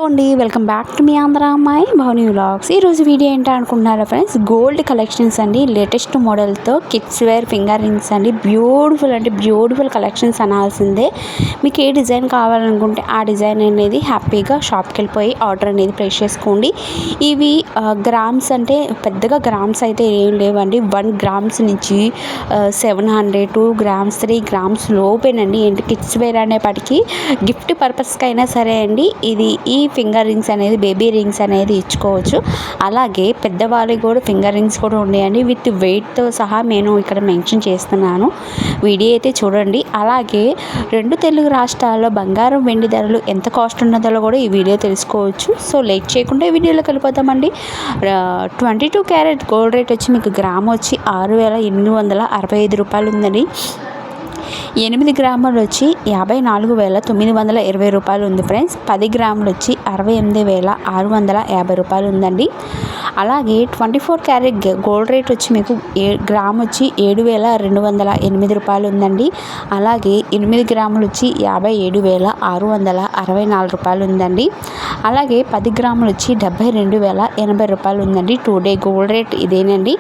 Hello అండి, welcome back to మీ ఆంధ్ర అమ్మాయి భవని వ్లాగ్స్. ఈరోజు వీడియో ఏంటో అనుకుంటున్నారా ఫ్రెండ్స్, గోల్డ్ కలెక్షన్స్ అండి. లేటెస్ట్ మోడల్తో కిడ్స్ వేర్ ఫింగర్ రింగ్స్ అండి. బ్యూటిఫుల్ కలెక్షన్స్ అనాల్సిందే. మీకు ఏ డిజైన్ కావాలనుకుంటే ఆ డిజైన్ అనేది హ్యాపీగా షాప్కి వెళ్ళిపోయి ఆర్డర్ అనేది ప్లేస్ చేసుకోండి. ఇవి గ్రామ్స్ అంటే పెద్దగా గ్రామ్స్ అయితే ఏం లేవండి. 1 గ్రామ్స్ నుంచి 700, 2 గ్రామ్స్, 3 గ్రామ్స్ లోపేనండి. ఏంటి కిడ్స్ వేర్ అనేప్పటికీ గిఫ్ట్ పర్పస్కి అయినా సరే అండి ఇది ఈ ఫింగర్ రింగ్స్ అనేది, బేబీ రింగ్స్ అనేది ఇచ్చుకోవచ్చు. అలాగే పెద్దవాళ్ళకి కూడా ఫింగర్ రింగ్స్ కూడా ఉన్నాయండి. విత్ వెయిట్తో సహా నేను ఇక్కడ మెన్షన్ చేస్తున్నాను, వీడియో అయితే చూడండి. అలాగే 2 తెలుగు రాష్ట్రాల్లో బంగారం వెండి ధరలు ఎంత కాస్ట్ ఉన్నదో కూడా ఈ వీడియో తెలుసుకోవచ్చు. సో లేట్ చేయకుండా ఈ వీడియోలోకి వెళ్ళిపోతామండి. 22 క్యారెట్ గోల్డ్ రేట్ వచ్చి మీకు గ్రామ్ వచ్చి 6,865 రూపాయలు ఉందండి. 8 గ్రాములు వచ్చి 54,920 రూపాయలు ఉంది ఫ్రెండ్స్. 10 గ్రాములు వచ్చి 68,650 రూపాయలు ఉందండి. అలాగే 24 క్యారెట్ గోల్డ్ రేట్ వచ్చి మీకు గ్రామ్ వచ్చి 7,208 రూపాయలు ఉందండి. అలాగే 8 గ్రాములు వచ్చి 57,664 రూపాయలు ఉందండి. అలాగే 10 గ్రాములు వచ్చి 72,080 రూపాయలు ఉందండి. 2 డే గోల్డ్ రేట్ ఇదేనండి.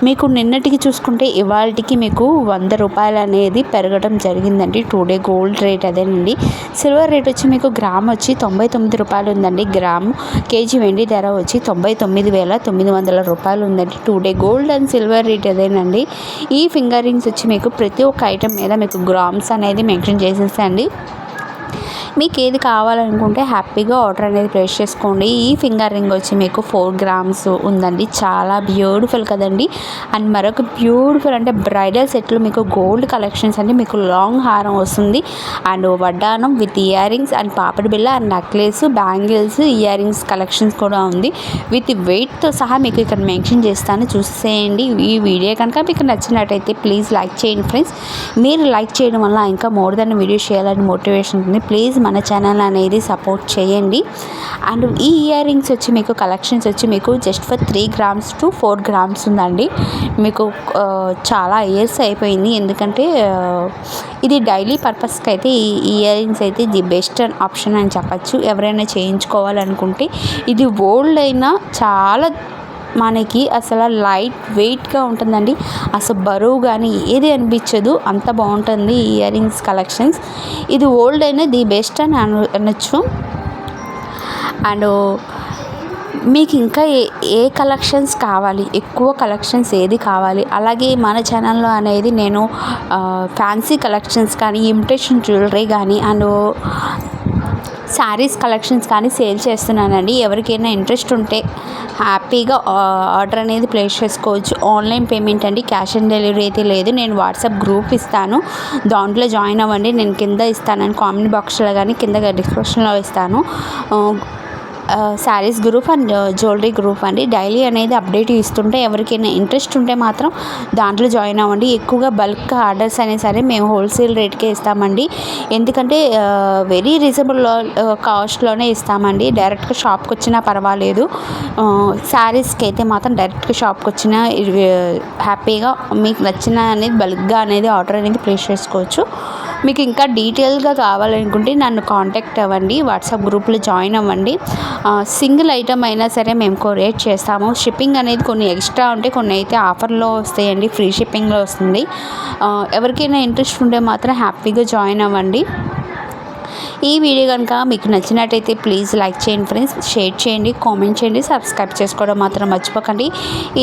మీకు నిన్నటికి చూసుకుంటే ఇవాళకి మీకు 100 రూపాయలు అనేది పెరగడం జరిగిందండి. 2 డే గోల్డ్ రేట్ అదేనండి. సిల్వర్ రేట్ వచ్చి మీకు గ్రామ్ వచ్చి 99 రూపాయలు ఉందండి. గ్రాము కేజీ వెండి ధర వచ్చి 99,900 రూపాయలు ఉందండి. 2 day gold and silver rate అదేనండి. ఈ ఫింగర్ రింగ్స్ వచ్చి మీకు ప్రతి ఒక్క ఐటెం మీద మీకు గ్రామ్స్ అనేది మెన్షన్ చేసేసండి. మీకు ఏది కావాలనుకుంటే హ్యాపీగా ఆర్డర్ అనేది ప్లేస్ చేసుకోండి. ఈ ఫింగర్ రింగ్ వచ్చి మీకు 4 గ్రామ్స్ ఉందండి. చాలా బ్యూటిఫుల్ కదండి. అండ్ మరొక బ్యూటిఫుల్ అంటే బ్రైడల్ సెట్లు మీకు గోల్డ్ కలెక్షన్స్ అండి. మీకు లాంగ్ హారం వస్తుంది అండ్ వడ్డానం విత్ ఇయర్ రింగ్స్ అండ్ పాపడి బిళ్ళ and necklace, bangles, earrings collections కూడా ఉంది. విత్ వెయిట్తో సహా మీకు ఇక్కడ మెన్షన్ చేస్తాను, చూసేయండి. ఈ వీడియో కనుక మీకు నచ్చినట్టయితే ప్లీజ్ లైక్ చేయండి ఫ్రెండ్స్. మీరు లైక్ చేయడం వల్ల ఇంకా మోర్ దెన్ వీడియో చేయాలని మోటివేషన్ ఉంటుంది. ప్లీజ్ మన ఛానల్ అనేది సపోర్ట్ చేయండి. అండ్ ఈ ఇయర్ రింగ్స్ వచ్చి మీకు కలెక్షన్స్ వచ్చి మీకు just for 3 grams to 4 grams ఉందండి. మీకు చాలా ఇయర్స్ అయిపోయింది, ఎందుకంటే ఇది డైలీ పర్పస్కి అయితే ఈ ఇయర్ రింగ్స్ అయితే ది బెస్ట్ ఆప్షన్ అని చెప్పచ్చు. ఎవరైనా చేయించుకోవాలనుకుంటే ఇది ఓల్డ్ అయినా చాలా మనకి అసలు లైట్ వెయిట్గా ఉంటుందండి. అసలు బరువు కానీ ఏది అనిపించదు, అంత బాగుంటుంది ఈ ఇయర్ రింగ్స్ కలెక్షన్స్. ఇది ఓల్డ్ అయినా ది బెస్ట్ అని అనొచ్చు. అండ్ మీకు ఇంకా ఏ కలెక్షన్స్ కావాలి, ఎక్కువ కలెక్షన్స్ ఏది కావాలి, అలాగే మన ఛానల్లో అనేది నేను ఫ్యాన్సీ కలెక్షన్స్ కానీ, ఇమిటేషన్ జ్యువెలరీ కానీ అండ్ శారీస్ కలెక్షన్స్ కానీ సేల్ చేస్తున్నానండి. ఎవరికైనా ఇంట్రెస్ట్ ఉంటే హ్యాపీగా ఆర్డర్ అనేది ప్లేస్ చేసుకోవచ్చు. ఆన్లైన్ పేమెంట్ అండి, క్యాష్ ఆన్ డెలివరీ అయితే లేదు. నేను వాట్సాప్ గ్రూప్ ఇస్తాను, దాంట్లో జాయిన్ అవ్వండి. నేను కింద ఇస్తానని కామెంట్ బాక్స్లో కానీ కింద డిస్క్రిప్షన్లో ఇస్తాను. Saris group and jewellery group అండి. డైలీ అనేది అప్డేట్ ఇస్తుంటే ఎవరికైనా ఇంట్రెస్ట్ ఉంటే మాత్రం దాంట్లో జాయిన్ అవ్వండి. ఎక్కువగా బల్క్ ఆర్డర్స్ అయినా సరే మేము హోల్సేల్ రేట్కే ఇస్తామండి. ఎందుకంటే వెరీ రీజనబుల్ కాస్ట్లోనే ఇస్తామండి. డైరెక్ట్గా షాప్కి వచ్చినా పర్వాలేదు. శారీస్కి అయితే మాత్రం డైరెక్ట్గా షాప్కి వచ్చినా హ్యాపీగా మీకు నచ్చిన అనేది బల్క్గా అనేది ఆర్డర్ అనేది ప్లేస్ చేసుకోవచ్చు. మీకు ఇంకా డీటెయిల్గా కావాలనుకుంటే నన్ను కాంటాక్ట్ అవ్వండి, వాట్సాప్ గ్రూప్లో జాయిన్ అవ్వండి. సింగిల్ ఐటమ్ అయినా సరే మేము కొరియర్ చేస్తాము. షిప్పింగ్ అనేది కొన్ని ఎక్స్ట్రా ఉంటే కొన్ని అయితే ఆఫర్లో వస్తాయండి, ఫ్రీ షిప్పింగ్లో వస్తుంది. ఎవరికైనా ఇంట్రెస్ట్ ఉంటే మాత్రం హ్యాపీగా జాయిన్ అవ్వండి. ఈ వీడియో కనుక మీకు నచ్చినట్టయితే ప్లీజ్ లైక్ చేయండి ఫ్రెండ్స్, షేర్ చేయండి, కామెంట్ చేయండి, సబ్స్క్రైబ్ చేసుకోవడం మాత్రం మర్చిపోకండి.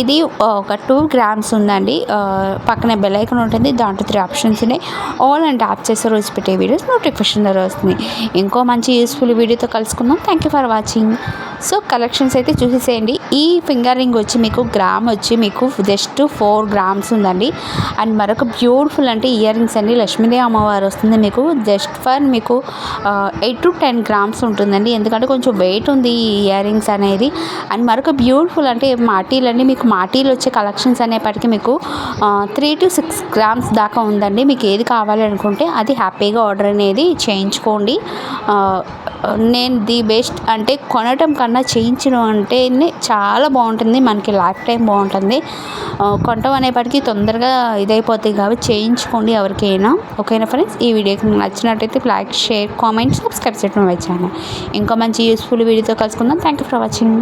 ఇది ఒక 2 గ్రామ్స్ ఉందండి. పక్కనే బెల్ ఐకాన్ ఉంటుంది, దాంట్లో 3 ఆప్షన్స్ ఉన్నాయి. ఆల్ అండ్ ట్యాప్ చేసే రోజు పెట్టే వీడియోస్ నోటిఫికేషన్ ద్వారా వస్తుంది. ఇంకో మంచి యూస్ఫుల్ వీడియోతో కలుసుకుందాం. Thank you for watching. So collections అయితే చూసేసేయండి. ఈ ఫింగర్ రింగ్ వచ్చి మీకు గ్రామ్ వచ్చి మీకు జస్ట్ 4 గ్రామ్స్ ఉందండి. అండ్ మరొక బ్యూటిఫుల్ అంటే ఇయర్ రింగ్స్ అండి. లక్ష్మీదేవి అమ్మవారు వస్తుంది మీకు జస్ట్ ఫర్ మీకు 8 to 10 గ్రామ్స్ ఉంటుందండి. ఎందుకంటే కొంచెం వెయిట్ ఉంది ఈ ఇయర్ రింగ్స్ అనేది. అండ్ మరొక బ్యూటిఫుల్ అంటే మాటీలు అండి. మీకు మాటీలు వచ్చే కలెక్షన్స్ అనేప్పటికీ మీకు 3 to 6 గ్రామ్స్ దాకా ఉందండి. మీకు ఏది కావాలి అనుకుంటే అది హ్యాపీగా ఆర్డర్ అనేది చేయించుకోండి. నేను ది బెస్ట్ అంటే కొనటం కన్నా చేయించడం అంటేనే చాలా బాగుంటుంది, మనకి లైఫ్ టైం బాగుంటుంది. కొనటం అనేప్పటికీ తొందరగా ఇదైపోతాయి కాబట్టి చేయించుకోండి ఎవరికైనా. ఓకేనా ఫ్రెండ్స్, ఈ వీడియోకి మీకు నచ్చినట్టయితే లైక్, షేర్, కామెంట్, సబ్స్క్రైబ్ చేయడం మై ఛానల్. ఇంకో మంచి యూస్ఫుల్ వీడియోతో కలుసుకుందాం. Thank you for watching.